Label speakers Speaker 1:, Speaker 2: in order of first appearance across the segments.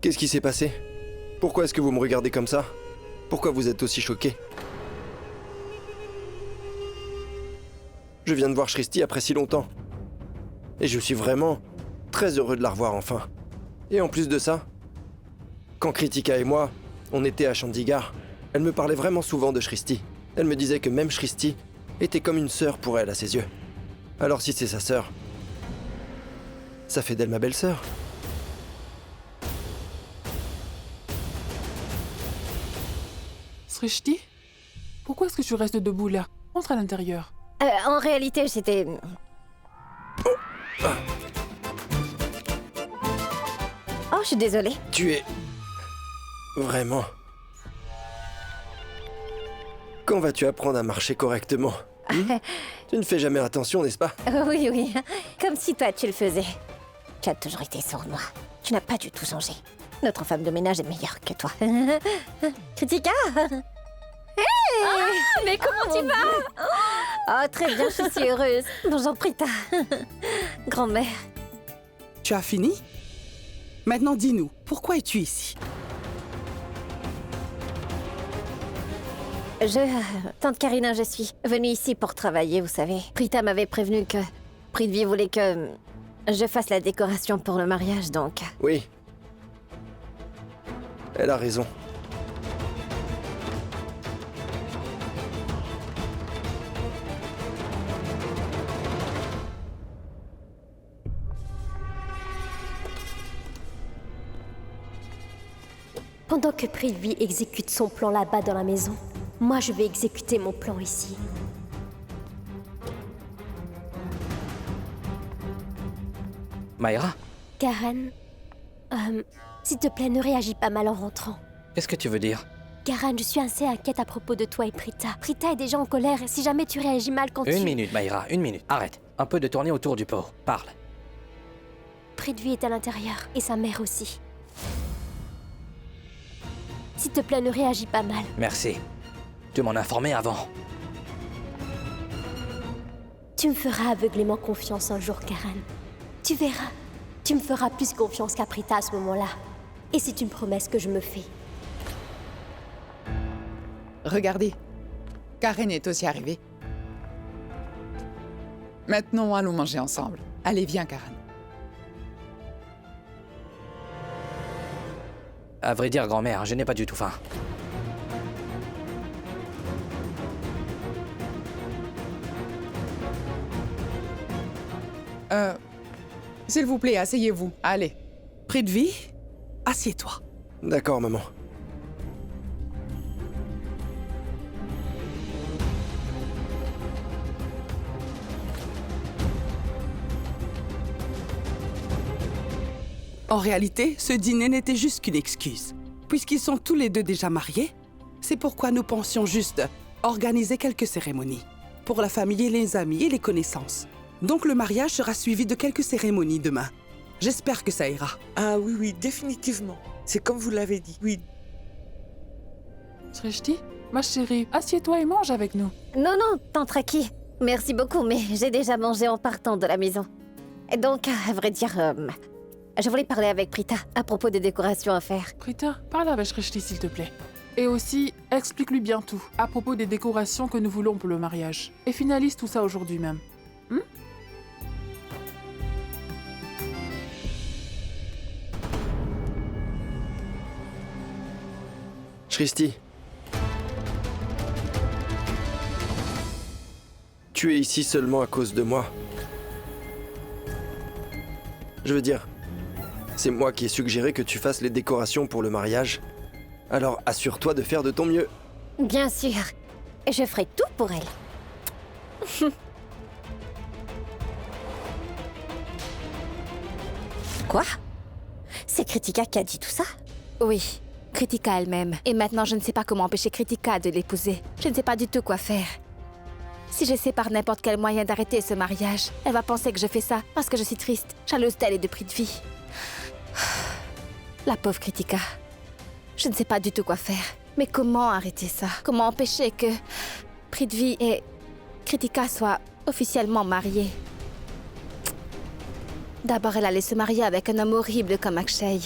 Speaker 1: Qu'est-ce qui s'est passé? Pourquoi est-ce que vous me regardez comme ça? Pourquoi vous êtes aussi choqué? Je viens de voir Shrishti après si longtemps. Et je suis vraiment très heureux de la revoir enfin. Et en plus de ça, quand Kritika et moi, on était à Chandigarh, elle me parlait vraiment souvent de Shrishti. Elle me disait que même Shrishti était comme une sœur pour elle à ses yeux. Alors si c'est sa sœur, ça fait d'elle ma belle-sœur.
Speaker 2: Shrishti, pourquoi est-ce que tu restes debout là? Entre à l'intérieur.
Speaker 3: En réalité, j'étais... Oh, je suis désolée.
Speaker 1: Tu es... Vraiment... Quand vas-tu apprendre à marcher correctement? Tu ne fais jamais attention, n'est-ce pas?
Speaker 3: Oui, oui. Comme si toi, tu le faisais. Tu as toujours été sournois. Tu n'as pas du tout changé. Notre femme de ménage est meilleure que toi. Kritika?
Speaker 4: Mais comment tu vas?
Speaker 3: Oh, très bien, je suis heureuse. Bonjour, Prita. Grand-mère.
Speaker 5: Tu as fini? Maintenant, dis-nous, pourquoi es-tu ici?
Speaker 3: Tante Karina, je suis venue ici pour travailler, vous savez. Prita m'avait prévenu que Prithvi voulait que je fasse la décoration pour le mariage, donc...
Speaker 1: Oui. Elle a raison.
Speaker 4: Pendant que Prithvi exécute son plan là-bas dans la maison, moi je vais exécuter mon plan ici.
Speaker 6: Mayra,
Speaker 4: Karan, s'il te plaît, ne réagis pas mal en rentrant.
Speaker 6: qu'est-ce que tu veux dire?
Speaker 4: Karan, je suis assez inquiète à propos de toi et Prita. Prita est déjà en colère et si jamais tu réagis mal quand
Speaker 6: Une minute, Mayra, une minute. Arrête. Un peu de tournée autour du pot. Parle.
Speaker 4: Prithvi est à l'intérieur et sa mère aussi. S'il te plaît, ne réagis pas mal.
Speaker 6: Merci. Tu m'en as informé avant.
Speaker 4: Tu me feras aveuglément confiance un jour, Karan. Tu verras. Tu me feras plus confiance qu'à Prita à ce moment-là. Et c'est une promesse que je me fais.
Speaker 7: Regardez, Karen est aussi arrivée. Maintenant, allons manger ensemble. Allez, viens, Karen.
Speaker 6: À vrai dire, grand-mère, je n'ai pas du tout faim.
Speaker 7: S'il vous plaît, asseyez-vous. Allez.
Speaker 5: Prithvi, assieds-toi.
Speaker 1: D'accord, maman.
Speaker 5: En réalité, ce dîner n'était juste qu'une excuse. Puisqu'ils sont tous les deux déjà mariés, c'est pourquoi nous pensions juste organiser quelques cérémonies. Pour la famille et les amis et les connaissances. Donc le mariage sera suivi de quelques cérémonies demain. J'espère que ça ira.
Speaker 8: Ah oui, oui, définitivement. C'est comme vous l'avez dit, oui.
Speaker 2: Shrishti, ma chérie, assieds-toi et mange avec nous.
Speaker 3: Non, non, tante Raki. Merci beaucoup, mais j'ai déjà mangé en partant de la maison. Et donc, à vrai dire, je voulais parler avec Prita à propos des décorations à faire.
Speaker 2: Prita, parle avec Shrishti s'il te plaît. Et aussi, explique-lui bien tout à propos des décorations que nous voulons pour le mariage. Et finalise tout ça aujourd'hui même.
Speaker 1: Shrishti. Tu es ici seulement à cause de moi. Je veux dire, c'est moi qui ai suggéré que tu fasses les décorations pour le mariage. Alors assure-toi de faire de ton mieux.
Speaker 3: Bien sûr. Je ferai tout pour elle. Quoi? C'est Kritika qui a dit tout ça?
Speaker 9: Oui, Kritika elle-même. Et maintenant, je ne sais pas comment empêcher Kritika de l'épouser. Je ne sais pas du tout quoi faire. Si j'essaie par n'importe quel moyen d'arrêter ce mariage, elle va penser que je fais ça parce que je suis triste, jalouse d'elle et de Prithvi. La pauvre Kritika. Je ne sais pas du tout quoi faire. Mais comment arrêter ça? Comment empêcher que Prithvi et Kritika soient officiellement mariés? D'abord, elle allait se marier avec un homme horrible comme Akshay.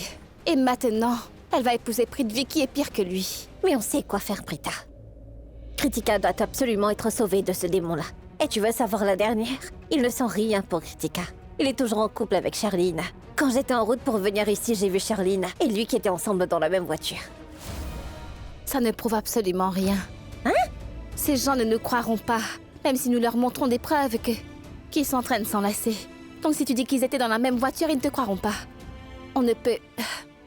Speaker 9: Et maintenant, elle va épouser Prithvi qui est pire que lui.
Speaker 3: Mais on sait quoi faire, Prita. Kritika doit absolument être sauvée de ce démon-là. Et tu veux savoir la dernière? Il ne sent rien pour Kritika. Il est toujours en couple avec Charline. Quand j'étais en route pour venir ici, j'ai vu Charline et lui qui étaient ensemble dans la même voiture.
Speaker 9: Ça ne prouve absolument rien.
Speaker 3: Hein?
Speaker 9: Ces gens ne nous croiront pas, même si nous leur montrons des preuves qu'ils sont en train de s'enlacer. Donc si tu dis qu'ils étaient dans la même voiture, ils ne te croiront pas. On ne peut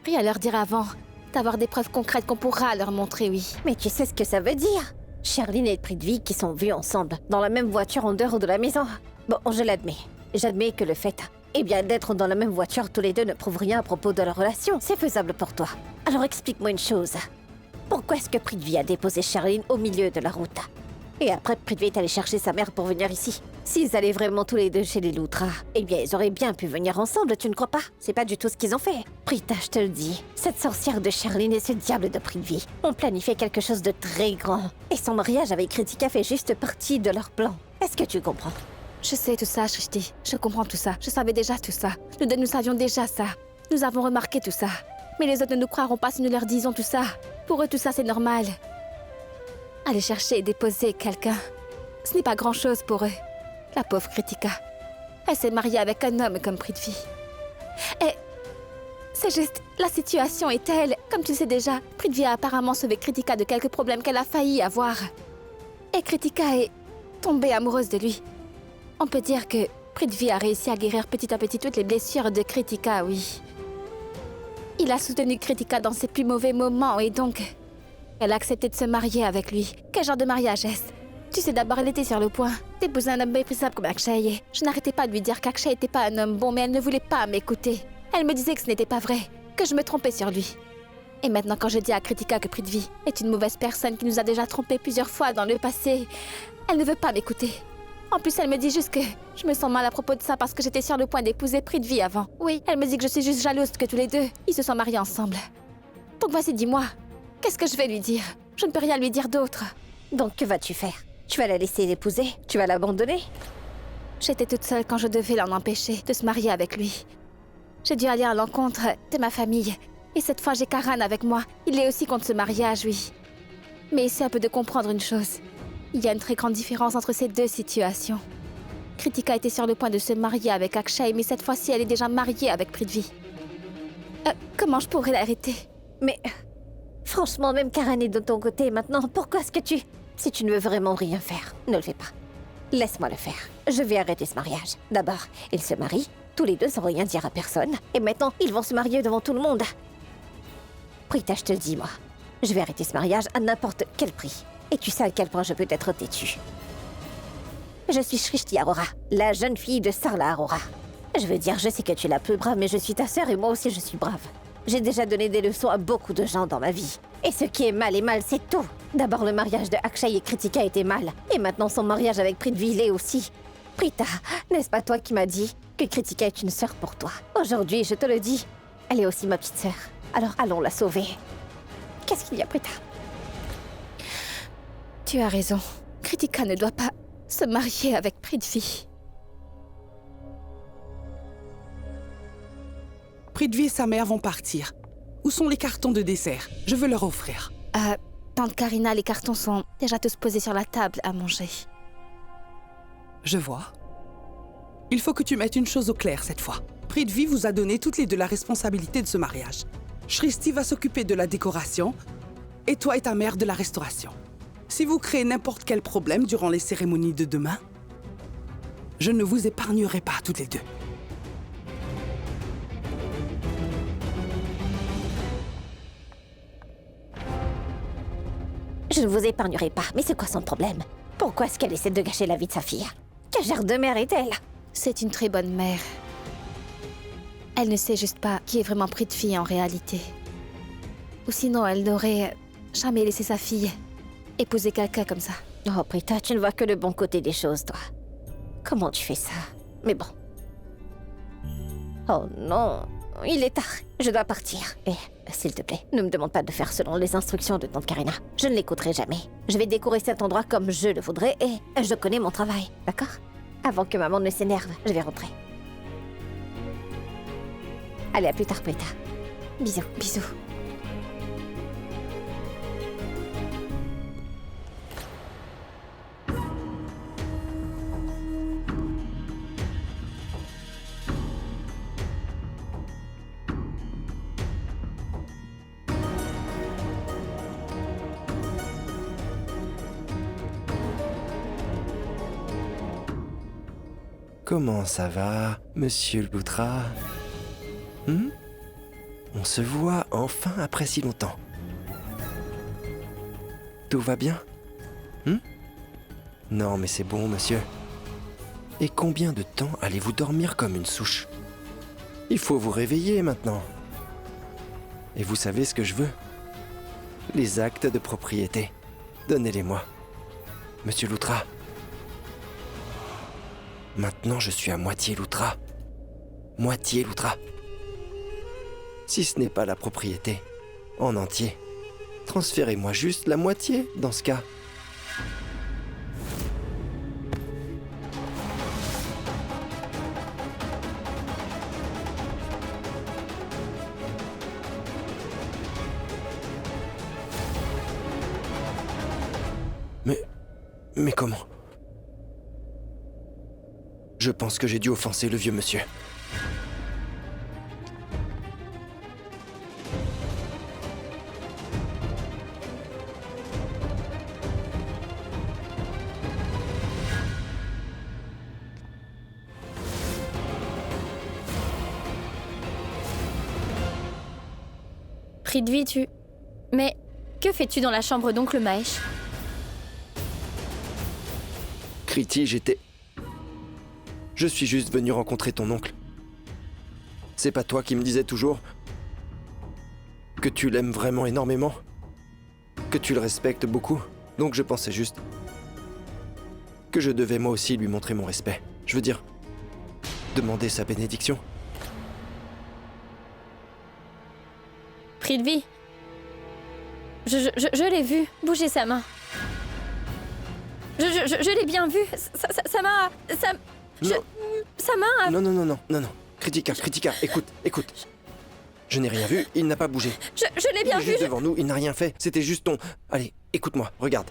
Speaker 9: rien leur dire avant d'avoir des preuves concrètes qu'on pourra leur montrer, oui.
Speaker 3: Mais tu sais ce que ça veut dire? Charline et Prithvi qui sont vus ensemble, dans la même voiture en dehors de la maison. Bon, je l'admets. J'admets que le fait, d'être dans la même voiture tous les deux ne prouve rien à propos de leur relation. C'est faisable pour toi. Alors explique-moi une chose. Pourquoi est-ce que Prithvi a déposé Charline au milieu de la route? Et après, Prithvi est allé chercher sa mère pour venir ici. S'ils allaient vraiment tous les deux chez les Loutra, ils auraient bien pu venir ensemble, tu ne crois pas? C'est pas du tout ce qu'ils ont fait. Prita, je te le dis, cette sorcière de Charline et ce diable de Prithvi ont planifié quelque chose de très grand. Et son mariage avec Kritika fait juste partie de leur plan. Est-ce que tu comprends?
Speaker 9: Je sais tout ça, Shrishti. Je comprends tout ça. Je savais déjà tout ça. Nous deux, nous savions déjà ça. Nous avons remarqué tout ça. Mais les autres ne nous croiront pas si nous leur disons tout ça. Pour eux, tout ça, c'est normal. Aller chercher et déposer quelqu'un, ce n'est pas grand-chose pour eux. La pauvre Kritika. Elle s'est mariée avec un homme comme Prithvi. Et c'est juste, la situation est telle, comme tu le sais déjà, Prithvi a apparemment sauvé Kritika de quelques problèmes qu'elle a failli avoir. Et Kritika est tombée amoureuse de lui. On peut dire que Prithvi a réussi à guérir petit à petit toutes les blessures de Kritika, oui. Il a soutenu Kritika dans ses plus mauvais moments et donc, elle a accepté de se marier avec lui. Quel genre de mariage est-ce? Tu sais, d'abord, elle était sur le point d'épouser un homme méprisable comme Akshay. Je n'arrêtais pas de lui dire qu'Akshay n'était pas un homme bon, mais elle ne voulait pas m'écouter. Elle me disait que ce n'était pas vrai, que je me trompais sur lui. Et maintenant, quand je dis à Kritika que Prithvi est une mauvaise personne qui nous a déjà trompés plusieurs fois dans le passé, elle ne veut pas m'écouter. En plus, elle me dit juste que je me sens mal à propos de ça parce que j'étais sur le point d'épouser Prithvi avant. Oui, elle me dit que je suis juste jalouse que tous les deux, ils se sont mariés ensemble. Donc voici, dis-moi, qu'est-ce que je vais lui dire? Je ne peux rien lui dire d'autre.
Speaker 3: Donc que vas-tu faire? Tu vas la laisser l'épouser? Tu vas l'abandonner?
Speaker 9: J'étais toute seule quand je devais l'en empêcher de se marier avec lui. J'ai dû aller à l'encontre de ma famille. Et cette fois, j'ai Karan avec moi. Il est aussi contre ce mariage, oui. Mais essaie un peu de comprendre une chose. Il y a une très grande différence entre ces deux situations. Kritika était sur le point de se marier avec Akshay, mais cette fois-ci, elle est déjà mariée avec Prithvi. Comment je pourrais l'arrêter?
Speaker 3: Mais franchement, même Karan est de ton côté maintenant. Pourquoi est-ce que tu... Si tu ne veux vraiment rien faire, ne le fais pas. Laisse-moi le faire. Je vais arrêter ce mariage. D'abord, ils se marient, tous les deux sans rien dire à personne. Et maintenant, ils vont se marier devant tout le monde. Prita, je te le dis, moi. Je vais arrêter ce mariage à n'importe quel prix. Et tu sais à quel point je peux être têtue. Je suis Shrishti Arora, la jeune fille de Sarla Arora. Je veux dire, je sais que tu es la plus brave, mais je suis ta sœur et moi aussi je suis brave. J'ai déjà donné des leçons à beaucoup de gens dans ma vie. Et ce qui est mal, c'est tout. D'abord, le mariage de Akshay et Kritika était mal. Et maintenant, son mariage avec Prithvi l'est aussi. Prita, n'est-ce pas toi qui m'as dit que Kritika est une sœur pour toi? Aujourd'hui, je te le dis, elle est aussi ma petite sœur. Alors allons la sauver. Qu'est-ce qu'il y a, Prita?
Speaker 9: Tu as raison. Kritika ne doit pas se marier avec Prithvi.
Speaker 5: Prithvi et sa mère vont partir. Où sont les cartons de dessert? Je veux leur offrir.
Speaker 9: Tante Karina, les cartons sont déjà tous posés sur la table à manger.
Speaker 5: Je vois. Il faut que tu mettes une chose au clair cette fois. Prithvi vous a donné toutes les deux la responsabilité de ce mariage. Shrishti va s'occuper de la décoration et toi et ta mère de la restauration. Si vous créez n'importe quel problème durant les cérémonies de demain, je ne vous épargnerai pas toutes les deux.
Speaker 3: Je ne vous épargnerai pas, mais c'est quoi son problème? Pourquoi est-ce qu'elle essaie de gâcher la vie de sa fille? Quel genre de mère est-elle?
Speaker 9: C'est une très bonne mère. Elle ne sait juste pas qui est vraiment Prithvi en réalité. Ou sinon, elle n'aurait jamais laissé sa fille épouser quelqu'un comme ça.
Speaker 3: Oh, Prita, tu ne vois que le bon côté des choses, toi. Comment tu fais ça? Mais bon. Oh non, il est tard. Je dois partir. Et, s'il te plaît, ne me demande pas de faire selon les instructions de tante Karina. Je ne l'écouterai jamais. Je vais décorer cet endroit comme je le voudrais et je connais mon travail, d'accord? Avant que maman ne s'énerve, je vais rentrer. Allez, à plus tard, Prita. Bisous.
Speaker 4: Bisous.
Speaker 1: Comment ça va, monsieur Loutra? On se voit enfin après si longtemps. Tout va bien? Non, mais c'est bon, monsieur. Et combien de temps allez-vous dormir comme une souche? Il faut vous réveiller maintenant. Et vous savez ce que je veux? Les actes de propriété. Donnez-les-moi. Monsieur Loutra. Maintenant, je suis à moitié Loutra. Moitié Loutra. Si ce n'est pas la propriété, en entier, transférez-moi juste la moitié dans ce cas. Mais comment? Je pense que j'ai dû offenser le vieux monsieur.
Speaker 4: Prithvi, tu... Mais que fais-tu dans la chambre d'oncle Mahesh?
Speaker 1: Kriti, je suis juste venu rencontrer ton oncle. C'est pas toi qui me disais toujours que tu l'aimes vraiment énormément, que tu le respectes beaucoup, donc je pensais juste que je devais moi aussi lui montrer mon respect. Je veux dire, demander sa bénédiction.
Speaker 4: Prithvi, je l'ai vu bouger sa main. Je l'ai bien vu. Ça m'a... Sa main a...
Speaker 1: Non. Kritika, écoute. Je n'ai rien vu, il n'a pas bougé.
Speaker 4: Je l'ai bien
Speaker 1: Il est
Speaker 4: vu.
Speaker 1: juste devant nous, il n'a rien fait. C'était juste ton... Allez, écoute-moi, regarde.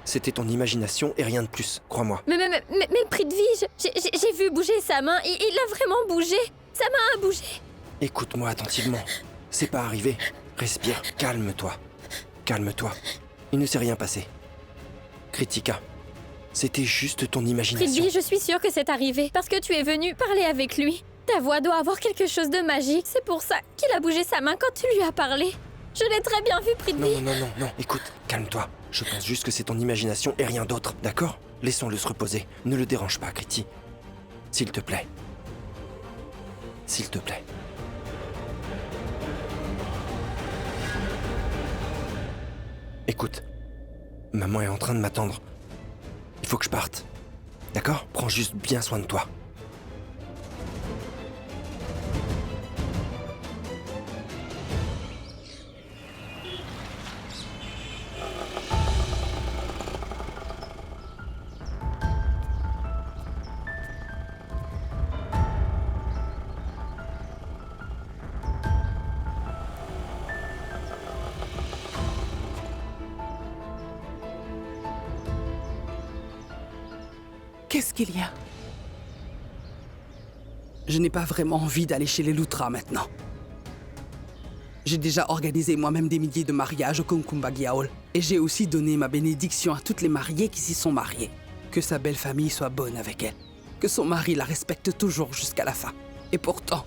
Speaker 1: C'était ton imagination et rien de plus, crois-moi.
Speaker 4: Mais Prithvi, j'ai vu bouger sa main. Il a vraiment bougé. Sa main a bougé.
Speaker 1: Écoute-moi attentivement. C'est pas arrivé. Respire, calme-toi. Calme-toi. Il ne s'est rien passé. Kritika, c'était juste ton imagination.
Speaker 4: Prithvi, je suis sûre que c'est arrivé parce que tu es venu parler avec lui. Ta voix doit avoir quelque chose de magique. C'est pour ça qu'il a bougé sa main quand tu lui as parlé. Je l'ai très bien vu, Prithvi.
Speaker 1: Non. Écoute, calme-toi. Je pense juste que c'est ton imagination et rien d'autre, d'accord? Laissons-le se reposer. Ne le dérange pas, Kriti. S'il te plaît. S'il te plaît. Écoute, maman est en train de m'attendre. Il faut que je parte. D'accord? Prends juste bien soin de toi.
Speaker 5: Qu'est-ce qu'il y a? Je n'ai pas vraiment envie d'aller chez les Loutra maintenant. J'ai déjà organisé moi-même des milliers de mariages au Kumkumbagi Hall. Et j'ai aussi donné ma bénédiction à toutes les mariées qui s'y sont mariées. Que sa belle famille soit bonne avec elle. Que son mari la respecte toujours jusqu'à la fin. Et pourtant,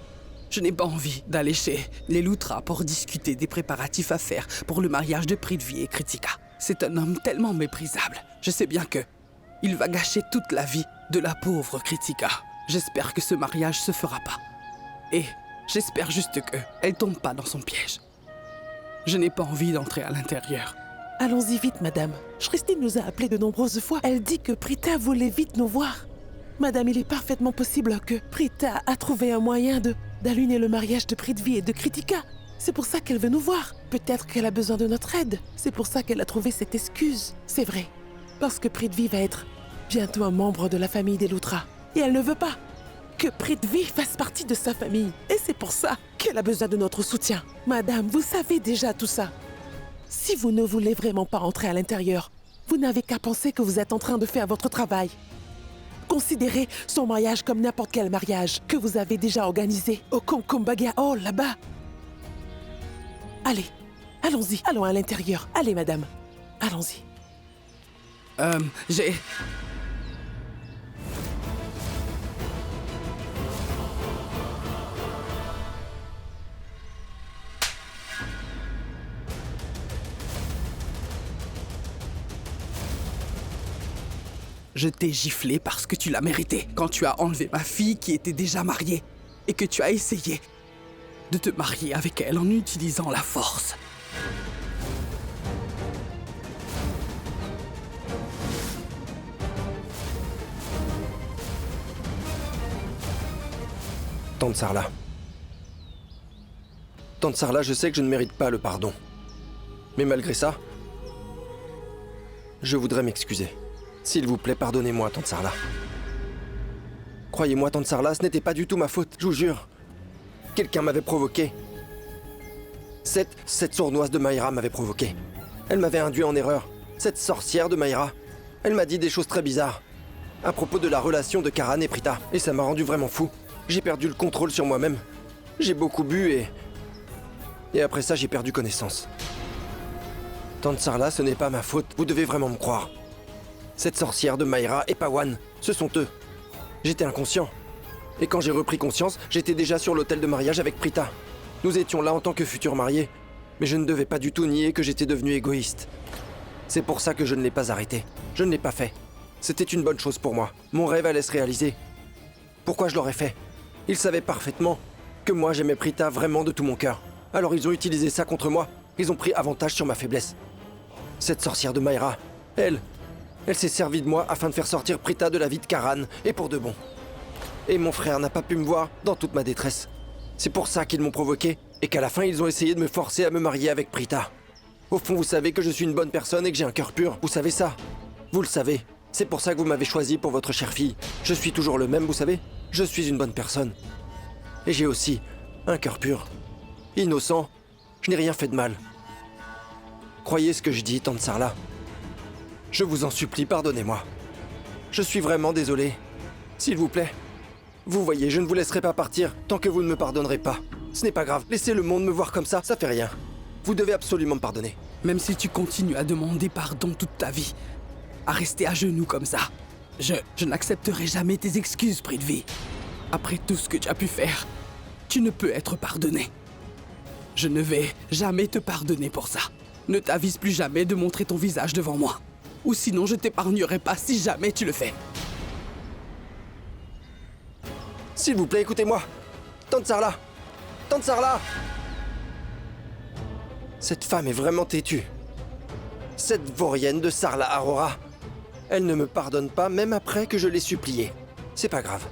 Speaker 5: je n'ai pas envie d'aller chez les Loutra pour discuter des préparatifs à faire pour le mariage de Prithvi et Kritika. C'est un homme tellement méprisable. Je sais bien que il va gâcher toute la vie de la pauvre Kritika. J'espère que ce mariage se fera pas. Et j'espère juste qu'elle tombe pas dans son piège. Je n'ai pas envie d'entrer à l'intérieur.
Speaker 10: Allons-y vite, madame. Shristi nous a appelés de nombreuses fois. Elle dit que Prita voulait vite nous voir. Madame, il est parfaitement possible que Prita a trouvé un moyen d'allumer le mariage de Prithvi et de Kritika. C'est pour ça qu'elle veut nous voir. Peut-être qu'elle a besoin de notre aide. C'est pour ça qu'elle a trouvé cette excuse. C'est vrai. Parce que Prithvi va être bientôt un membre de la famille des Loutra. Et elle ne veut pas que Prithvi fasse partie de sa famille. Et c'est pour ça qu'elle a besoin de notre soutien. Madame, vous savez déjà tout ça. Si vous ne voulez vraiment pas entrer à l'intérieur, vous n'avez qu'à penser que vous êtes en train de faire votre travail. Considérez son mariage comme n'importe quel mariage que vous avez déjà organisé au Kumkumbaga Hall, là-bas. Allez, allons-y, allons à l'intérieur. Allez, madame, allons-y.
Speaker 5: J'ai... Je t'ai giflé parce que tu l'as mérité. Quand tu as enlevé ma fille qui était déjà mariée et que tu as essayé de te marier avec elle en utilisant la force.
Speaker 1: Tante Sarla. Tante Sarla, je sais que je ne mérite pas le pardon. Mais malgré ça, je voudrais m'excuser. S'il vous plaît, pardonnez-moi, Tante Sarla. Croyez-moi, Tante Sarla, ce n'était pas du tout ma faute, je vous jure. Quelqu'un m'avait provoqué. Cette sournoise de Mayra m'avait provoqué. Elle m'avait induit en erreur. Cette sorcière de Mayra. Elle m'a dit des choses très bizarres. À propos de la relation de Karan et Prita. Et ça m'a rendu vraiment fou. J'ai perdu le contrôle sur moi-même. J'ai beaucoup bu et après ça, j'ai perdu connaissance. Tante Sarla, ce n'est pas ma faute. Vous devez vraiment me croire. Cette sorcière de Mayra et Pawan, ce sont eux. J'étais inconscient. Et quand j'ai repris conscience, j'étais déjà sur l'autel de mariage avec Prita. Nous étions là en tant que futurs mariés. Mais je ne devais pas du tout nier que j'étais devenu égoïste. C'est pour ça que je ne l'ai pas arrêté. Je ne l'ai pas fait. C'était une bonne chose pour moi. Mon rêve allait se réaliser. Pourquoi je l'aurais fait? Ils savaient parfaitement que moi j'aimais Prita vraiment de tout mon cœur. Alors ils ont utilisé ça contre moi. Ils ont pris avantage sur ma faiblesse. Cette sorcière de Mayra, elle s'est servie de moi afin de faire sortir Prita de la vie de Karan, et pour de bon. Et mon frère n'a pas pu me voir dans toute ma détresse. C'est pour ça qu'ils m'ont provoqué, et qu'à la fin ils ont essayé de me forcer à me marier avec Prita. Au fond, vous savez que je suis une bonne personne et que j'ai un cœur pur. Vous savez ça. Vous le savez. C'est pour ça que vous m'avez choisi pour votre chère fille. Je suis toujours le même, vous savez. Je suis une bonne personne. Et j'ai aussi un cœur pur. Innocent. Je n'ai rien fait de mal. Croyez ce que je dis, Tante Sarla. Je vous en supplie, pardonnez-moi. Je suis vraiment désolé. S'il vous plaît. Vous voyez, je ne vous laisserai pas partir tant que vous ne me pardonnerez pas. Ce n'est pas grave. Laissez le monde me voir comme ça fait rien. Vous devez absolument me pardonner.
Speaker 5: Même si tu continues à demander pardon toute ta vie, à rester à genoux comme ça, je n'accepterai jamais tes excuses, Prithvi. Après tout ce que tu as pu faire, tu ne peux être pardonné. Je ne vais jamais te pardonner pour ça. Ne t'avise plus jamais de montrer ton visage devant moi. Ou sinon je t'épargnerai pas si jamais tu le fais.
Speaker 1: S'il vous plaît, écoutez-moi. Tante Sarla. Tante Sarla. Cette femme est vraiment têtue. Cette vaurienne de Sarla Arora. Elle ne me pardonne pas même après que je l'ai suppliée. C'est pas grave.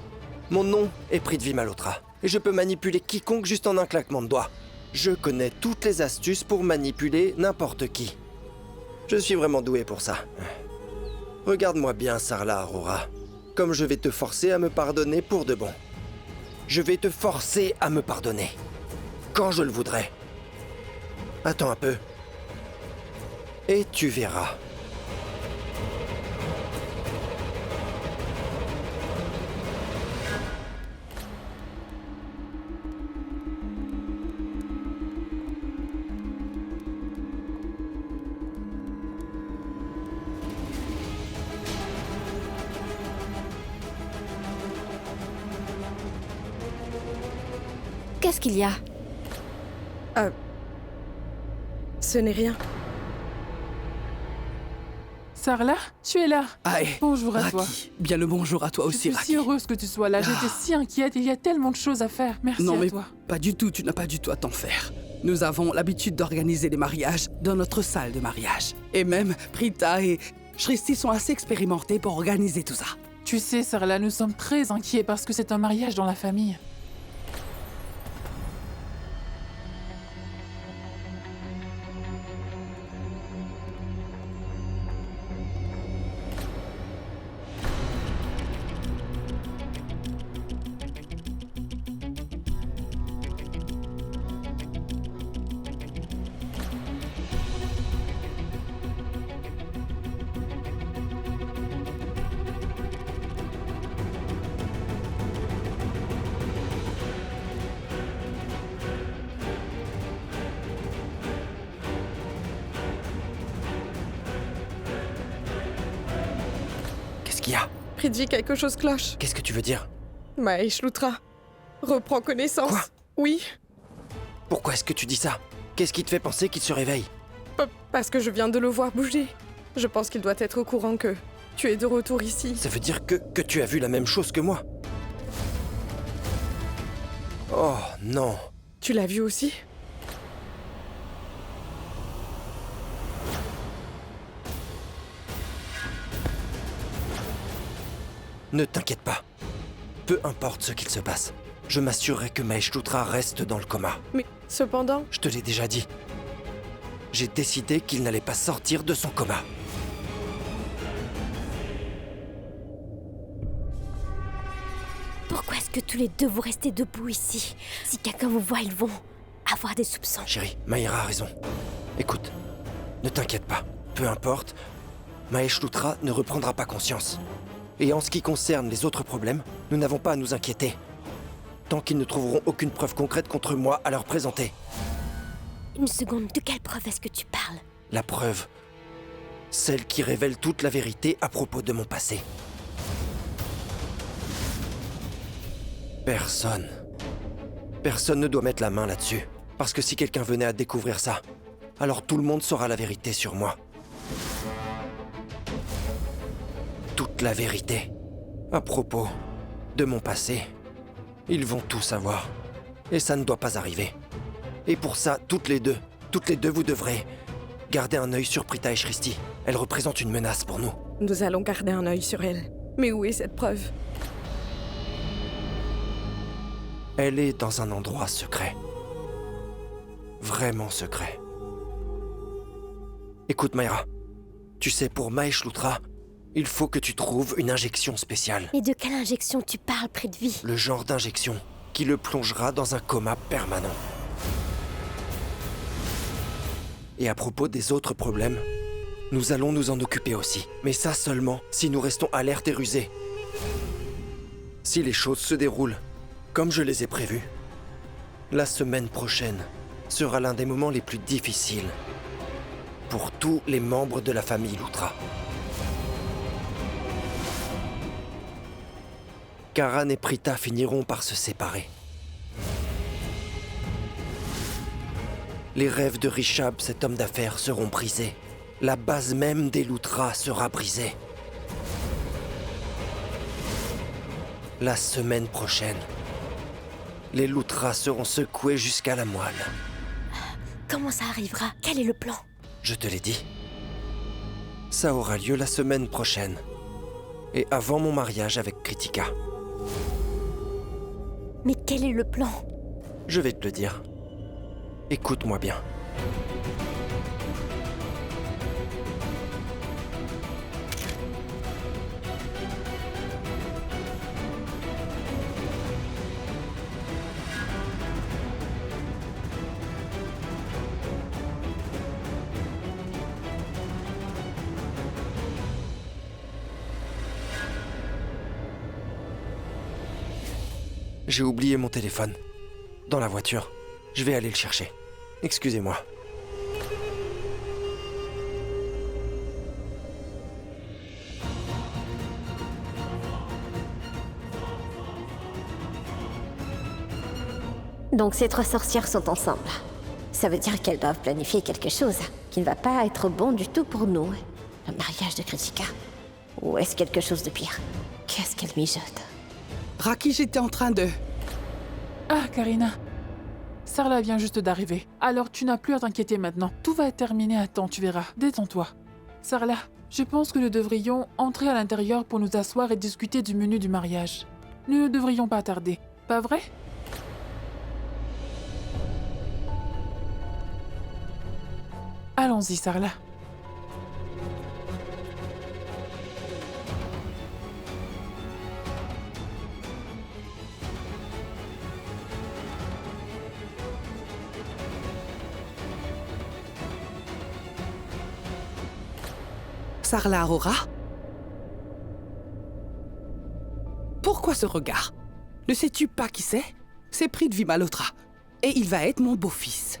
Speaker 1: Mon nom est Prithvi Malhotra. Et je peux manipuler quiconque juste en un claquement de doigts. Je connais toutes les astuces pour manipuler n'importe qui. Je suis vraiment doué pour ça. Regarde-moi bien, Sarla Arora. Comme je vais te forcer à me pardonner pour de bon. Je vais te forcer à me pardonner. Quand je le voudrai. Attends un peu. Et tu verras.
Speaker 9: Qu'est-ce qu'il y a?
Speaker 11: Ce n'est rien.
Speaker 2: Sarla, tu es là.
Speaker 5: Aïe.
Speaker 2: Bonjour à
Speaker 5: Raki.
Speaker 2: toi.
Speaker 5: Bien le bonjour à toi
Speaker 2: Je
Speaker 5: aussi,
Speaker 2: suis
Speaker 5: Raki.
Speaker 2: si heureuse que tu sois là. J'étais si inquiète. Il y a tellement de choses à faire. Merci
Speaker 5: Non,
Speaker 2: à
Speaker 5: mais
Speaker 2: toi.
Speaker 5: pas du tout, tu n'as pas du tout à t'en faire. Nous avons l'habitude d'organiser les mariages dans notre salle de mariage. Et même Prita et Shristi sont assez expérimentés pour organiser tout ça.
Speaker 2: Tu sais, Sarla, nous sommes très inquiets parce que c'est un mariage dans la famille.
Speaker 11: Prithvi, quelque chose cloche.
Speaker 1: Qu'est-ce que tu veux dire?
Speaker 11: Mahesh Lutra reprend connaissance.
Speaker 1: Quoi?
Speaker 11: Oui,
Speaker 1: Pourquoi est-ce que tu dis ça? Qu'est-ce qui te fait penser qu'il se réveille?
Speaker 11: parce que je viens de le voir bouger. Je pense qu'il doit être au courant que tu es de retour ici.
Speaker 1: Ça veut dire que tu as vu la même chose que moi? Oh non.
Speaker 11: Tu l'as vu aussi?
Speaker 1: Ne t'inquiète pas. Peu importe ce qu'il se passe, je m'assurerai que Mahesh Lutra reste dans le coma.
Speaker 11: Mais cependant,
Speaker 1: Je te l'ai déjà dit. J'ai décidé qu'il n'allait pas sortir de son coma.
Speaker 3: Pourquoi est-ce que tous les deux vous restez debout ici? Si quelqu'un vous voit, ils vont avoir des soupçons.
Speaker 1: Chérie, Maïra a raison. Écoute, ne t'inquiète pas. Peu importe, Mahesh Lutra ne reprendra pas conscience. Et en ce qui concerne les autres problèmes, nous n'avons pas à nous inquiéter. Tant qu'ils ne trouveront aucune preuve concrète contre moi à leur présenter.
Speaker 3: Une seconde, de quelle preuve est-ce que tu parles?
Speaker 1: La preuve, celle qui révèle toute la vérité à propos de mon passé. Personne ne doit mettre la main là-dessus. Parce que si quelqu'un venait à découvrir ça, alors tout le monde saura la vérité sur moi. Toute la vérité à propos de mon passé. Ils vont tout savoir. Et ça ne doit pas arriver. Et pour ça, toutes les deux, vous devrez garder un œil sur Prita et Shristi. Elle représente une menace pour nous.
Speaker 11: nous allons garder un œil sur elle. Mais où est cette preuve?
Speaker 1: Elle est dans un endroit secret. Vraiment secret. Écoute, Maïra. Tu sais, pour Mahesh Lutra, il faut que tu trouves une injection spéciale.
Speaker 3: Mais de quelle injection tu parles, Prithvi?
Speaker 1: Le genre d'injection qui le plongera dans un coma permanent. Et à propos des autres problèmes, nous allons nous en occuper aussi. Mais ça seulement si nous restons alertes et rusés. Si les choses se déroulent comme je les ai prévues, la semaine prochaine sera l'un des moments les plus difficiles pour tous les membres de la famille Lutra. Karan et Prita finiront par se séparer. Les rêves de Rishab, cet homme d'affaires, seront brisés. La base même des Lutra sera brisée. La semaine prochaine, les Lutra seront secoués jusqu'à la moelle.
Speaker 3: Comment ça arrivera? Quel est le plan?
Speaker 1: Je te l'ai dit. Ça aura lieu la semaine prochaine. Et avant mon mariage avec Kritika.
Speaker 3: Mais quel est le plan?
Speaker 1: Je vais te le dire. Écoute-moi bien. J'ai oublié mon téléphone. Dans la voiture. Je vais aller le chercher. Excusez-moi.
Speaker 3: Donc ces trois sorcières sont ensemble. Ça veut dire qu'elles doivent planifier quelque chose qui ne va pas être bon du tout pour nous. Le mariage de Kritika. Ou est-ce quelque chose de pire? Qu'est-ce qu'elle mijote?
Speaker 5: Raki, j'étais en train de...
Speaker 2: Ah, Karina. Sarla vient juste d'arriver. Alors tu n'as plus à t'inquiéter maintenant. Tout va être terminé à temps, tu verras. Détends-toi. Sarla, je pense que nous devrions entrer à l'intérieur pour nous asseoir et discuter du menu du mariage. Nous ne devrions pas tarder. Pas vrai? Allons-y, Sarla.
Speaker 5: Sarla Arora? Pourquoi ce regard? Ne sais-tu pas qui c'est? C'est Prithvi Malhotra. Et il va être mon beau-fils.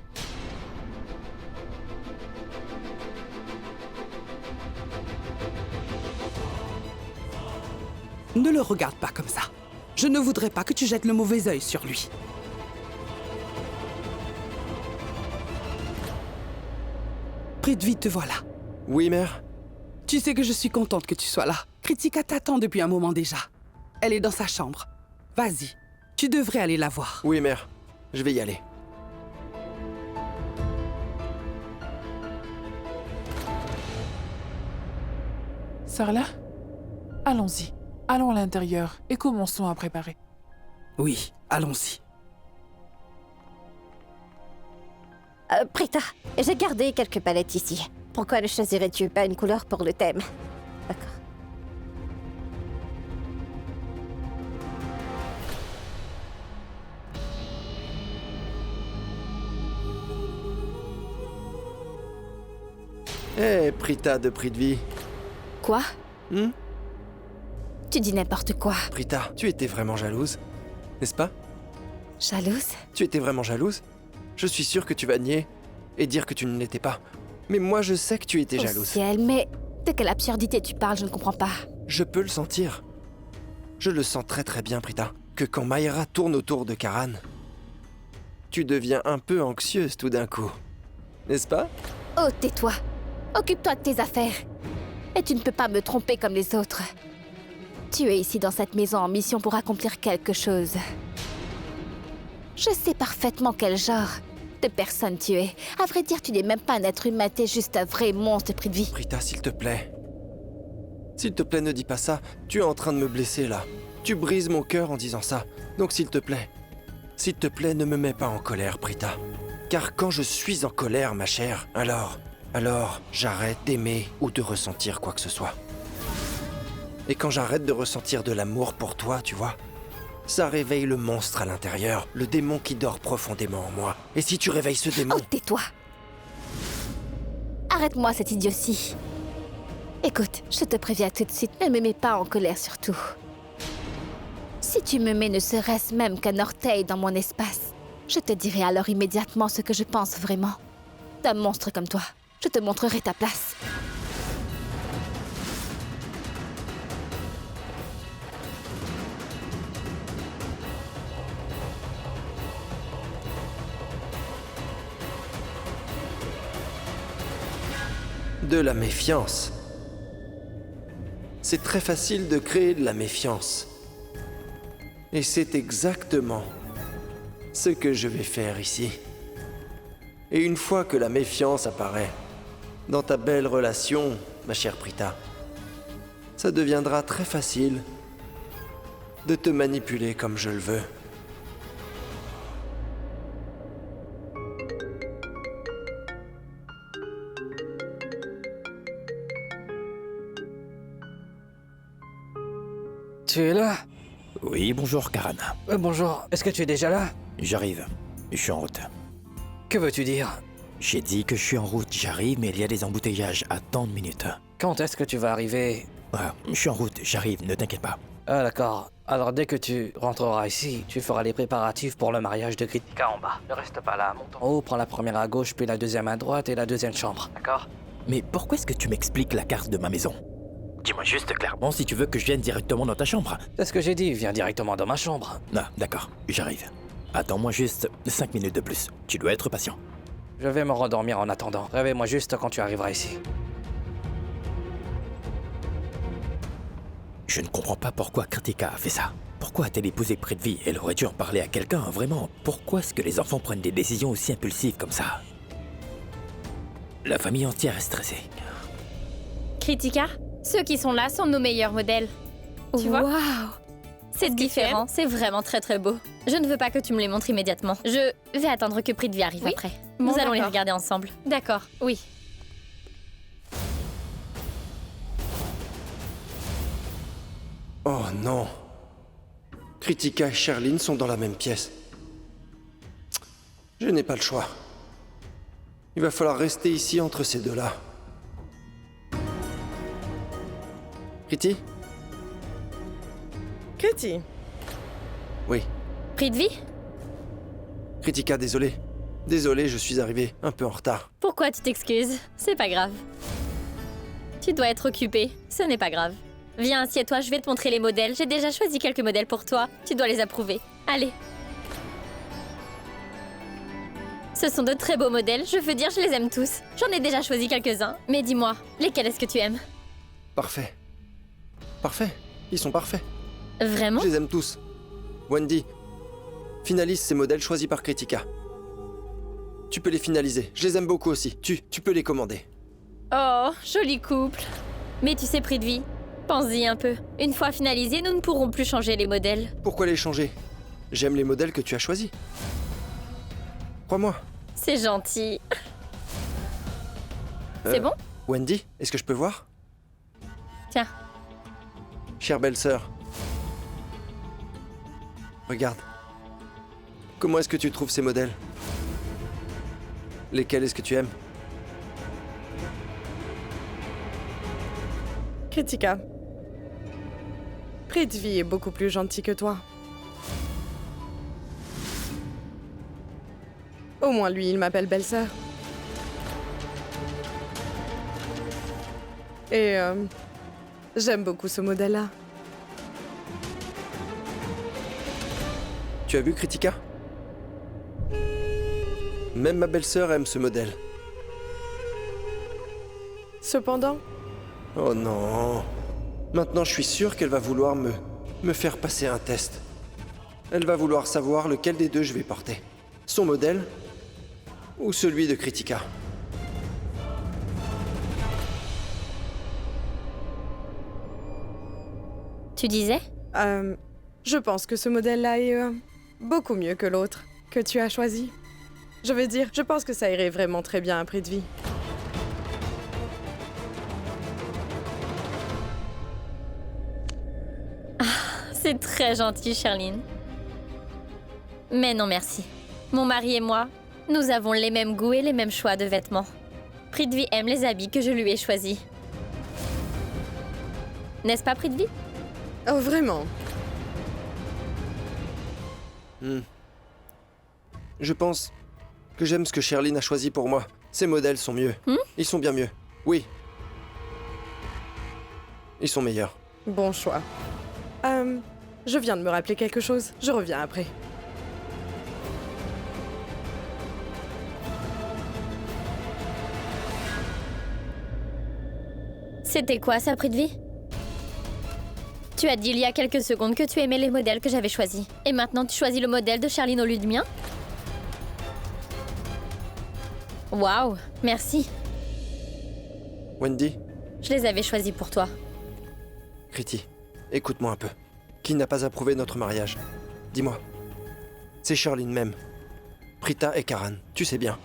Speaker 5: Ne le regarde pas comme ça. Je ne voudrais pas que tu jettes le mauvais œil sur lui. Prithvi, te voilà.
Speaker 1: Oui, mère?
Speaker 5: Tu sais que je suis contente que tu sois là. Kritika t'attend depuis un moment déjà. Elle est dans sa chambre. Vas-y, tu devrais aller la voir.
Speaker 1: Oui, mère. Je vais y aller.
Speaker 2: Sarla, allons-y. Allons à l'intérieur et commençons à préparer.
Speaker 5: Oui, allons-y.
Speaker 3: Prita, j'ai gardé quelques palettes ici. Pourquoi ne choisirais-tu pas une couleur pour le thème? D'accord.
Speaker 1: Hé, Prita de Prithvi.
Speaker 9: Quoi?
Speaker 1: Hmm?
Speaker 9: Tu dis n'importe quoi.
Speaker 1: Prita, tu étais vraiment jalouse, n'est-ce pas?
Speaker 9: Jalouse?
Speaker 1: Tu étais vraiment jalouse? Je suis sûr que tu vas nier et dire que tu ne l'étais pas. Mais moi, je sais que tu étais
Speaker 9: Au
Speaker 1: jalouse.
Speaker 9: ciel, mais de quelle absurdité tu parles, je ne comprends pas.
Speaker 1: Je peux le sentir. Je le sens très très bien, Prita, que quand Mayra tourne autour de Karan, tu deviens un peu anxieuse tout d'un coup. N'est-ce pas?
Speaker 9: Oh, tais-toi. Occupe-toi de tes affaires. Et tu ne peux pas me tromper comme les autres. Tu es ici dans cette maison en mission pour accomplir quelque chose. Je sais parfaitement quel genre de personne tu es. À vrai dire, tu n'es même pas un être humain, t'es juste un vrai monstre pris de vie.
Speaker 1: Prita, s'il te plaît. S'il te plaît, ne dis pas ça. Tu es en train de me blesser, là. Tu brises mon cœur en disant ça. Donc, s'il te plaît, ne me mets pas en colère, Prita. Car quand je suis en colère, ma chère, alors, j'arrête d'aimer ou de ressentir quoi que ce soit. Et quand j'arrête de ressentir de l'amour pour toi, tu vois, ça réveille le monstre à l'intérieur, le démon qui dort profondément en moi. Et si tu réveilles ce démon...
Speaker 9: Oh, tais-toi. Arrête-moi cette idiotie. Écoute, je te préviens tout de suite, ne me mets pas en colère surtout. Si tu me mets ne serait-ce même qu'un orteil dans mon espace, je te dirai alors immédiatement ce que je pense vraiment. D'un monstre comme toi, je te montrerai ta place.
Speaker 1: De la méfiance. C'est très facile de créer de la méfiance. Et c'est exactement ce que je vais faire ici. Et une fois que la méfiance apparaît dans ta belle relation, ma chère Prita, ça deviendra très facile de te manipuler comme je le veux.
Speaker 6: Tu es là?
Speaker 12: Oui, bonjour, Karan.
Speaker 6: Bonjour, est-ce que tu es déjà là?
Speaker 12: J'arrive. Je suis en route.
Speaker 6: Que veux-tu dire?
Speaker 12: J'ai dit que je suis en route, j'arrive, mais il y a des embouteillages à tant de minutes.
Speaker 6: Quand est-ce que tu vas arriver?
Speaker 12: Ah, je suis en route, j'arrive, ne t'inquiète pas.
Speaker 6: Ah d'accord. Alors dès que tu rentreras ici, tu feras les préparatifs pour le mariage de Kritika en bas. Ne reste pas là, monte en haut, prends la première à gauche, puis la deuxième à droite et la deuxième chambre. D'accord?
Speaker 12: Mais pourquoi est-ce que tu m'expliques la carte de ma maison? Dis-moi juste clairement si tu veux que je vienne directement dans ta chambre.
Speaker 6: C'est ce que j'ai dit, viens directement dans ma chambre.
Speaker 12: Ah, d'accord, j'arrive. Attends-moi juste 5 minutes de plus. Tu dois être patient.
Speaker 6: Je vais me rendormir en attendant. Réveille-moi juste quand tu arriveras ici.
Speaker 12: Je ne comprends pas pourquoi Kritika a fait ça. Pourquoi a-t-elle épousé Prithvi? Elle aurait dû en parler à quelqu'un, vraiment. Pourquoi est-ce que les enfants prennent des décisions aussi impulsives comme ça? La famille entière est stressée.
Speaker 4: Kritika, ceux qui sont là sont nos meilleurs modèles. Tu vois?
Speaker 9: Waouh!
Speaker 4: C'est différent, c'est vraiment très très beau. Je ne veux pas que tu me les montres immédiatement. Je vais attendre que Prithvi arrive
Speaker 11: Oui.
Speaker 4: après.
Speaker 11: Bon,
Speaker 4: Nous allons les
Speaker 11: d'accord.
Speaker 4: regarder ensemble. D'accord, oui.
Speaker 1: Oh non. Kritika et Sherlyn sont dans la même pièce. Je n'ai pas le choix. Il va falloir rester ici entre ces deux-là. Kriti?
Speaker 11: Kriti,
Speaker 1: Oui.
Speaker 4: Prithvi,
Speaker 1: Kritika, désolé. Désolé, je suis arrivé un peu en retard.
Speaker 4: pourquoi tu t'excuses? C'est pas grave. Tu dois être occupée, ce n'est pas grave. Viens, assieds-toi, je vais te montrer les modèles. J'ai déjà choisi quelques modèles pour toi. Tu dois les approuver. Allez. Ce sont de très beaux modèles. Je veux dire, je les aime tous. J'en ai déjà choisi quelques-uns. Mais dis-moi, lesquels est-ce que tu aimes?
Speaker 1: Parfait. Parfait. Ils sont parfaits.
Speaker 4: Vraiment?
Speaker 1: Je les aime tous. Wendy, finalise ces modèles choisis par Critica. Tu peux les finaliser. Je les aime beaucoup aussi. Tu peux les commander.
Speaker 4: Oh, joli couple. Mais tu sais, Prithvi, pense-y un peu. Une fois finalisés, nous ne pourrons plus changer les modèles.
Speaker 1: Pourquoi les changer? J'aime les modèles que tu as choisis. Crois-moi.
Speaker 4: C'est gentil. C'est bon?
Speaker 1: Wendy, est-ce que je peux voir?
Speaker 4: Tiens.
Speaker 1: Chère belle-sœur. Regarde. Comment est-ce que tu trouves ces modèles? Lesquels est-ce que tu aimes?
Speaker 11: Kritika. Prithvi est beaucoup plus gentil que toi. Au moins lui, il m'appelle belle-sœur. Et j'aime beaucoup ce modèle-là.
Speaker 1: Tu as vu Critica? Même ma belle-sœur aime ce modèle.
Speaker 11: Cependant,
Speaker 1: Oh non. Maintenant, je suis sûr qu'elle va vouloir me faire passer un test. Elle va vouloir savoir lequel des deux je vais porter. Son modèle ou celui de Critica.
Speaker 4: Tu disais?
Speaker 11: je pense que ce modèle-là est beaucoup mieux que l'autre que tu as choisi. Je veux dire, je pense que ça irait vraiment très bien à Prithvi.
Speaker 4: C'est très gentil, Charline. Mais non, merci. Mon mari et moi, nous avons les mêmes goûts et les mêmes choix de vêtements. Prithvi aime les habits que je lui ai choisis. N'est-ce pas, Prithvi?
Speaker 11: Oh, vraiment?
Speaker 1: Je pense que j'aime ce que Sherline a choisi pour moi. Ces modèles sont mieux. Ils sont bien mieux. Oui. Ils sont meilleurs.
Speaker 11: Bon choix. Je viens de me rappeler quelque chose. Je reviens après.
Speaker 4: C'était quoi ça, Prithvi? Tu as dit il y a quelques secondes que tu aimais les modèles que j'avais choisis. Et maintenant tu choisis le modèle de Charline au lieu du mien? Waouh, merci.
Speaker 1: Wendy,
Speaker 4: Je les avais choisis pour toi.
Speaker 1: Kriti, écoute-moi un peu. Qui n'a pas approuvé notre mariage? Dis-moi. C'est Sherline même. Prita et Karan, tu sais bien.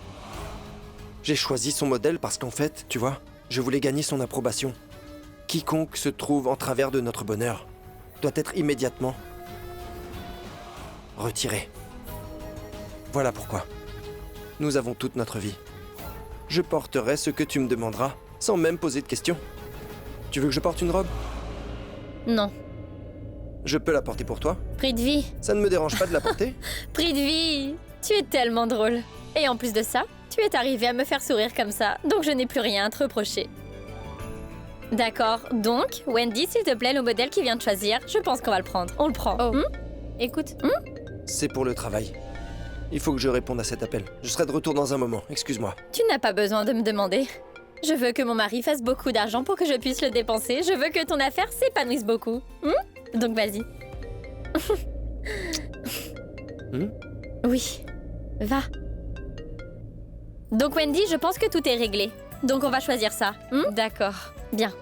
Speaker 1: J'ai choisi son modèle parce qu'en fait, tu vois, je voulais gagner son approbation. Quiconque se trouve en travers de notre bonheur doit être immédiatement retiré. Voilà pourquoi. Nous avons toute notre vie. Je porterai ce que tu me demanderas, sans même poser de questions. Tu veux que je porte une robe?
Speaker 4: Non.
Speaker 1: Je peux la porter pour toi?
Speaker 4: Prithvi.
Speaker 1: Ça ne me dérange pas de la porter?
Speaker 4: Prithvi, tu es tellement drôle. Et en plus de ça, tu es arrivé à me faire sourire comme ça, donc je n'ai plus rien à te reprocher. D'accord, donc, Wendy, s'il te plaît, le modèle qu'il vient de choisir, je pense qu'on va le prendre. On le prend.
Speaker 9: Oh.
Speaker 4: Écoute.
Speaker 1: C'est pour le travail. Il faut que je réponde à cet appel. Je serai de retour dans un moment, excuse-moi.
Speaker 4: Tu n'as pas besoin de me demander. Je veux que mon mari fasse beaucoup d'argent pour que je puisse le dépenser. Je veux que ton affaire s'épanouisse beaucoup. Donc vas-y. Oui, va. Donc Wendy, je pense que tout est réglé. Donc on va choisir ça. D'accord, bien.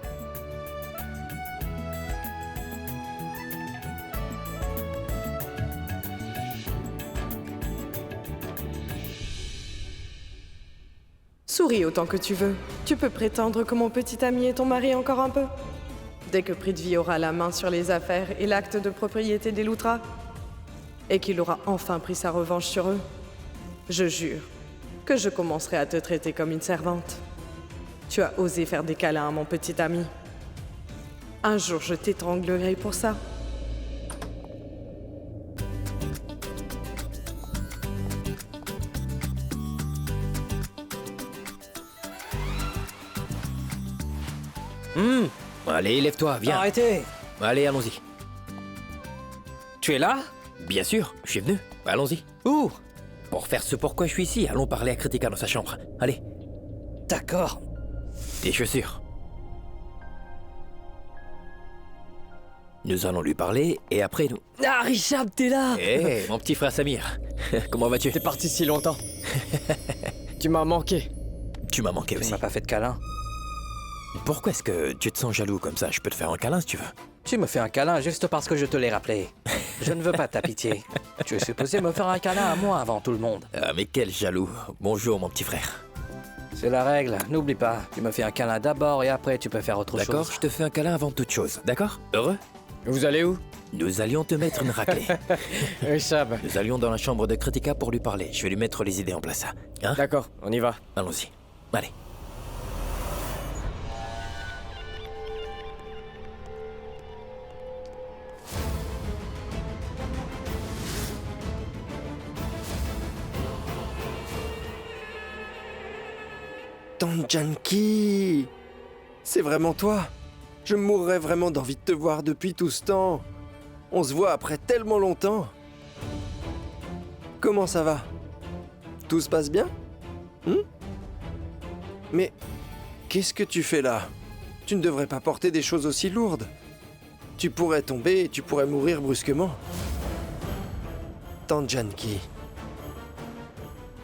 Speaker 11: Souris autant que tu veux. Tu peux prétendre que mon petit ami est ton mari encore un peu. Dès que Prithvi aura la main sur les affaires et l'acte de propriété des Loutra, et qu'il aura enfin pris sa revanche sur eux, je jure que je commencerai à te traiter comme une servante. Tu as osé faire des câlins à mon petit ami. Un jour, je t'étranglerai pour ça.
Speaker 12: Allez, lève-toi, viens.
Speaker 6: Arrêtez!
Speaker 12: Allez, allons-y.
Speaker 6: Tu es là?
Speaker 12: Bien sûr, je suis venu. Allons-y.
Speaker 6: Où?
Speaker 12: Pour faire ce pourquoi je suis ici, allons parler à Kritika dans sa chambre. Allez.
Speaker 6: D'accord.
Speaker 12: Tes chaussures. Nous allons lui parler et après nous...
Speaker 6: Ah, Richard, t'es là!
Speaker 12: Hé, mon petit frère Samir. Comment vas-tu?
Speaker 13: T'es parti si longtemps. Tu m'as manqué.
Speaker 12: Tu m'as manqué
Speaker 6: Tu
Speaker 12: aussi.
Speaker 6: m'as pas fait de câlin.
Speaker 12: Pourquoi est-ce que tu te sens jaloux comme ça? Je peux te faire un câlin si tu veux.
Speaker 6: Tu me fais un câlin juste parce que je te l'ai rappelé. Je ne veux pas ta pitié. Tu es supposé me faire un câlin à moi avant tout le monde.
Speaker 12: Ah, mais quel jaloux. Bonjour, mon petit frère.
Speaker 6: C'est la règle, n'oublie pas. Tu me fais un câlin d'abord et après tu peux faire autre chose.
Speaker 12: D'accord, je te fais un câlin avant toute chose. D'accord? Heureux?
Speaker 13: Vous allez où?
Speaker 12: Nous allions te mettre une raclée.
Speaker 13: Richard.
Speaker 12: Nous allions dans la chambre de Kritika pour lui parler. Je vais lui mettre les idées en place. Hein?
Speaker 13: D'accord, on y va.
Speaker 12: Allons-y. Allez.
Speaker 1: Tante Janki! C'est vraiment toi? Je mourrais vraiment d'envie de te voir depuis tout ce temps. On se voit après tellement longtemps. Comment ça va? Tout se passe bien? Mais qu'est-ce que tu fais là? Tu ne devrais pas porter des choses aussi lourdes. Tu pourrais tomber et tu pourrais mourir brusquement. Tante Janki,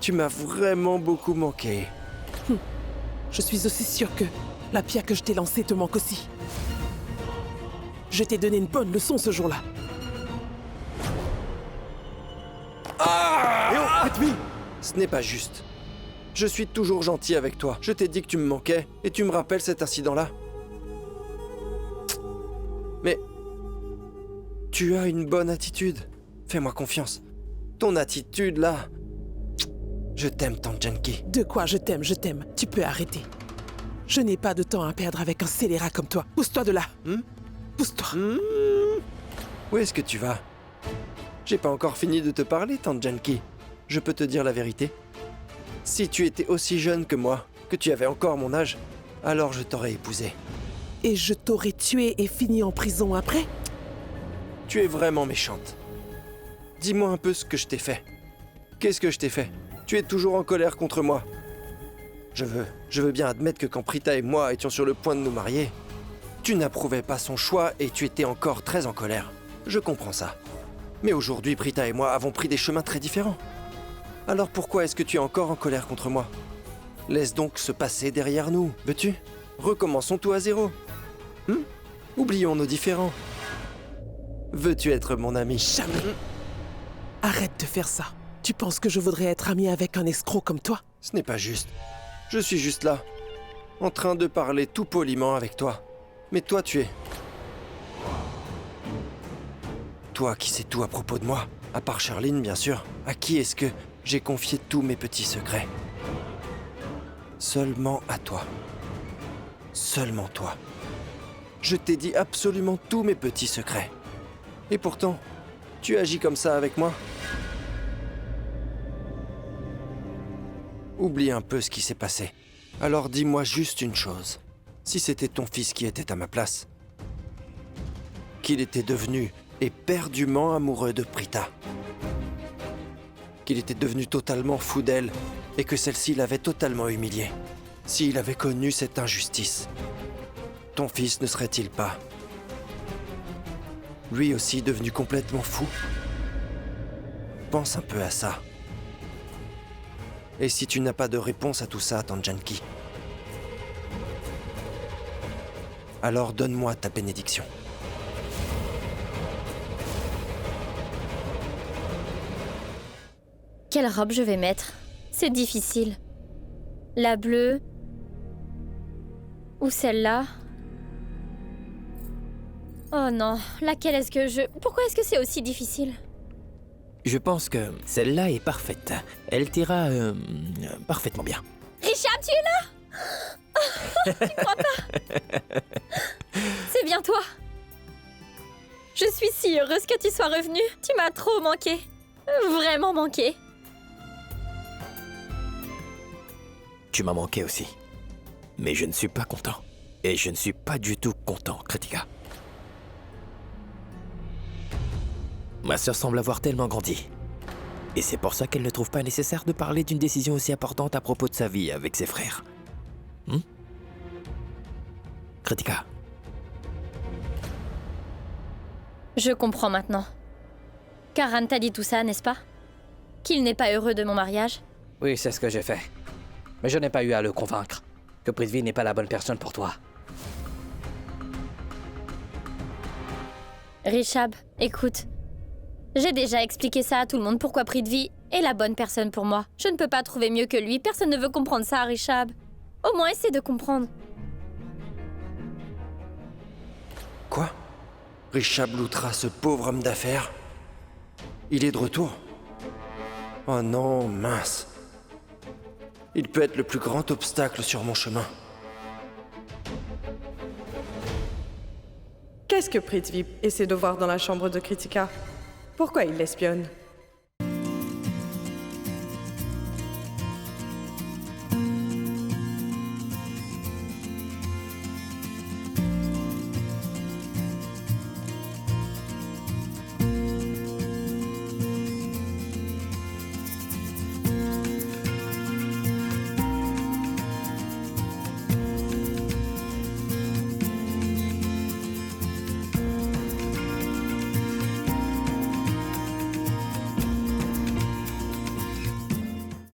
Speaker 1: tu m'as vraiment beaucoup manqué.
Speaker 10: Je suis aussi sûre que la pierre que je t'ai lancée te manque aussi. Je t'ai donné une bonne leçon ce jour-là.
Speaker 1: Ce n'est pas juste. Je suis toujours gentil avec toi. Je t'ai dit que tu me manquais et tu me rappelles cet incident-là. Mais tu as une bonne attitude. Fais-moi confiance. Ton attitude là. Je t'aime, Tante Janki.
Speaker 10: De quoi je t'aime, je t'aime. Tu peux arrêter. Je n'ai pas de temps à perdre avec un scélérat comme toi. Pousse-toi de là. Pousse-toi.
Speaker 1: Où est-ce que tu vas? J'ai pas encore fini de te parler, Tante Janki. Je peux te dire la vérité. Si tu étais aussi jeune que moi, que tu avais encore mon âge, alors je t'aurais épousé.
Speaker 10: Et je t'aurais tué et fini en prison après?
Speaker 1: Tu es vraiment méchante. Dis-moi un peu ce que je t'ai fait. Qu'est-ce que je t'ai fait? Tu es toujours en colère contre moi. Je veux bien admettre que quand Prita et moi étions sur le point de nous marier, tu n'approuvais pas son choix et tu étais encore très en colère. Je comprends ça. Mais aujourd'hui, Prita et moi avons pris des chemins très différents. Alors pourquoi est-ce que tu es encore en colère contre moi? Laisse donc ce passé derrière nous, veux-tu? Recommençons tout à zéro. Oublions nos différends. Veux-tu être mon ami?
Speaker 10: Jamais. Arrête de faire ça. Tu penses que je voudrais être ami avec un escroc comme toi?
Speaker 1: Ce n'est pas juste. Je suis juste là, en train de parler tout poliment avec toi. Mais toi, tu es... Toi qui sais tout à propos de moi, à part Charline, bien sûr. À qui est-ce que j'ai confié tous mes petits secrets? Seulement à toi. Seulement toi. Je t'ai dit absolument tous mes petits secrets. Et pourtant, tu agis comme ça avec moi? Oublie un peu ce qui s'est passé. Alors dis-moi juste une chose. Si c'était ton fils qui était à ma place, qu'il était devenu éperdument amoureux de Prita, qu'il était devenu totalement fou d'elle et que celle-ci l'avait totalement humilié, s'il avait connu cette injustice, ton fils ne serait-il pas, lui aussi devenu complètement fou? Pense un peu à ça. Et si tu n'as pas de réponse à tout ça, Tante Janki, alors donne-moi ta bénédiction.
Speaker 4: Quelle robe je vais mettre? C'est difficile. La bleue? Ou celle-là? Oh non, laquelle est-ce que je... Pourquoi est-ce que c'est aussi difficile?
Speaker 12: Je pense que celle-là est parfaite. Elle t'ira parfaitement bien.
Speaker 4: Richard, tu es là? Tu crois pas? C'est bien toi. Je suis si heureuse que tu sois revenu. Tu m'as trop manqué. Vraiment manqué.
Speaker 12: Tu m'as manqué aussi. Mais je ne suis pas content. Et je ne suis pas du tout content, Kritika. Ma sœur semble avoir tellement grandi. Et c'est pour ça qu'elle ne trouve pas nécessaire de parler d'une décision aussi importante à propos de sa vie avec ses frères. Kritika.
Speaker 4: Je comprends maintenant. Karan t'a dit tout ça, n'est-ce pas? Qu'il n'est pas heureux de mon mariage?
Speaker 6: Oui, c'est ce que j'ai fait. Mais je n'ai pas eu à le convaincre que Prithvi n'est pas la bonne personne pour toi.
Speaker 4: Rishabh, écoute. J'ai déjà expliqué ça à tout le monde pourquoi Prithvi est la bonne personne pour moi. Je ne peux pas trouver mieux que lui. Personne ne veut comprendre ça, Rishabh. Au moins, essaie de comprendre.
Speaker 1: Quoi? Rishabh Luthra, ce pauvre homme d'affaires? Il est de retour? Oh non, mince. Il peut être le plus grand obstacle sur mon chemin.
Speaker 11: Qu'est-ce que Prithvi essaie de voir dans la chambre de Kritika? Pourquoi il l'espionne?